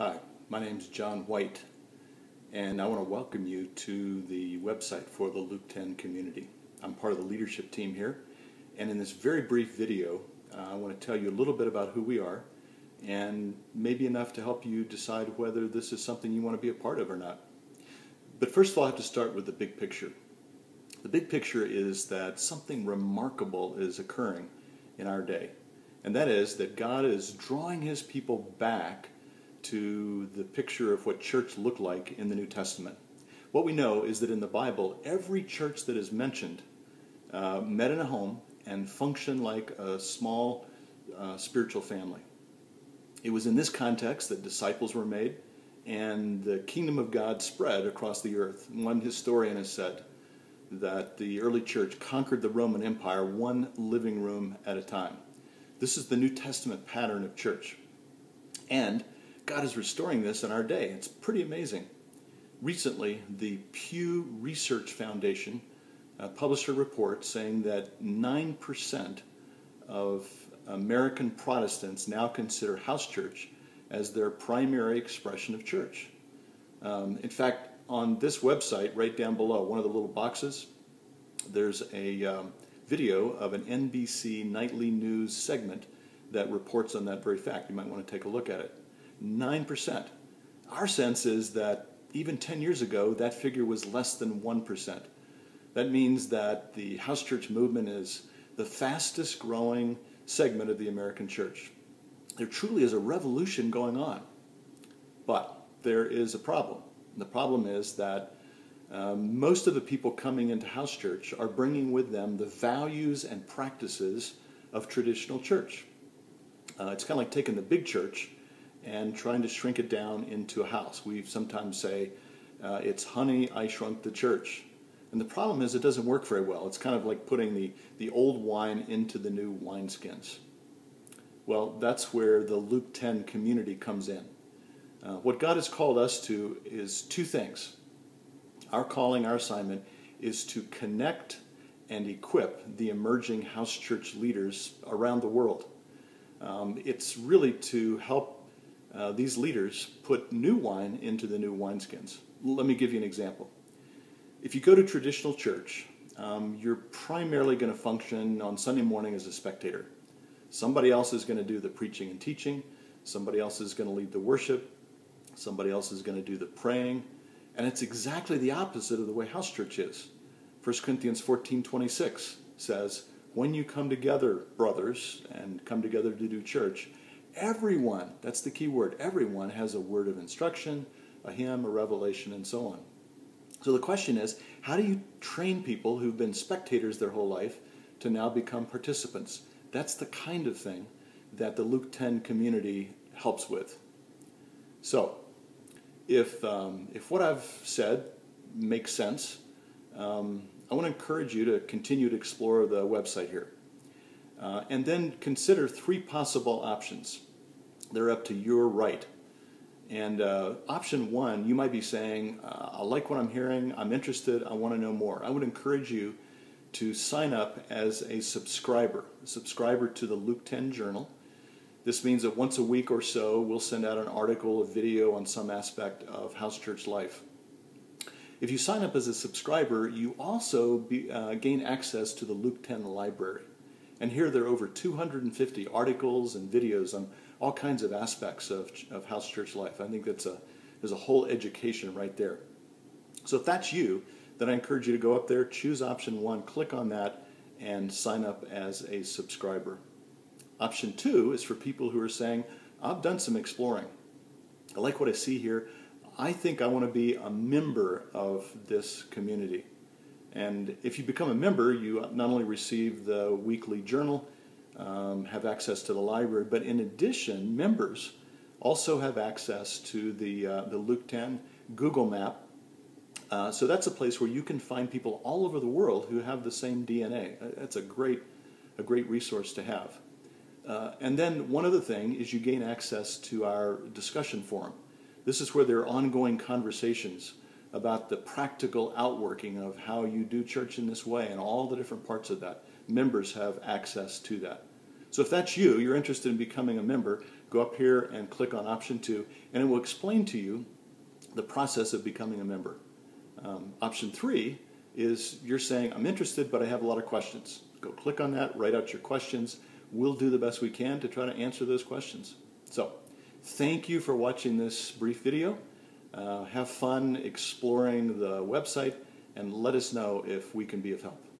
Hi, my name is John White, and I want to welcome you to the website for the Luke 10 community. I'm part of the leadership team here, and in this very brief video, I want to tell you a little bit about who we are, and maybe enough to help you decide whether this is something you want to be a part of or not. But first of all, I have to start with the big picture. The big picture is that something remarkable is occurring in our day, and that is that God is drawing His people back to the picture of what church looked like in the New Testament. What we know is that in the Bible, every church that is mentioned met in a home and functioned like a small spiritual family. It was in this context that disciples were made and the kingdom of God spread across the earth. One historian has said that the early church conquered the Roman Empire one living room at a time. This is the New Testament pattern of church. And God is restoring this in our day. It's pretty amazing. Recently, the Pew Research Foundation published a report saying that 9% of American Protestants now consider house church as their primary expression of church. In fact, on this website, right down below, one of the little boxes, there's a video of an NBC nightly news segment that reports on that very fact. You might want to take a look at it. 9%. Our sense is that even 10 years ago, that figure was less than 1%. That means that the house church movement is the fastest growing segment of the American church. There truly is a revolution going on. But there is a problem. The problem is that most of the people coming into house church are bringing with them the values and practices of traditional church. It's kind of like taking the big church and trying to shrink it down into a house. We sometimes say, it's honey, I shrunk the church. And the problem is it doesn't work very well. It's kind of like putting the old wine into the new wineskins. Well, that's where the Luke 10 community comes in. What God has called us to is two things. Our calling, our assignment, is to connect and equip the emerging house church leaders around the world. It's really to help these leaders put new wine into the new wineskins. Let me give you an example. If you go to traditional church, you're primarily going to function on Sunday morning as a spectator. Somebody else is going to do the preaching and teaching. Somebody else is going to lead the worship. Somebody else is going to do the praying. And it's exactly the opposite of the way house church is. 1 Corinthians 14:26 says, when you come together, brothers, and come together to do church, everyone, that's the key word, everyone has a word of instruction, a hymn, a revelation, and so on. So the question is, how do you train people who've been spectators their whole life to now become participants? That's the kind of thing that the Luke 10 community helps with. So, if what I've said makes sense, I want to encourage you to continue to explore the website here. And then consider three possible options. They're up to your right. And option one, you might be saying, I like what I'm hearing, I'm interested, I want to know more. I would encourage you to sign up as a subscriber to the Luke 10 Journal. This means that once a week or so, we'll send out an article, a video on some aspect of house church life. If you sign up as a subscriber, you also gain access to the Luke 10 library. And here there are over 250 articles and videos on all kinds of aspects of house church life. I think there's a whole education right there. So if that's you, then I encourage you to go up there, choose option one, click on that, and sign up as a subscriber. Option two is for people who are saying, I've done some exploring. I like what I see here. I think I want to be a member of this community. And if you become a member, you not only receive the weekly journal, have access to the library, but in addition, members also have access to the Luke 10 Google Map. So that's a place where you can find people all over the world who have the same DNA. That's a great resource to have. And then one other thing is you gain access to our discussion forum. This is where there are ongoing conversations about the practical outworking of how you do church in this way and all the different parts of that. Members have access to that. So if that's you, you're interested in becoming a member, go up here and click on option 2, and it will explain to you the process of becoming a member. Option 3 is you're saying, I'm interested, but I have a lot of questions. Go click on that, write out your questions. We'll do the best we can to try to answer those questions. So, thank you for watching this brief video. Have fun exploring the website, and let us know if we can be of help.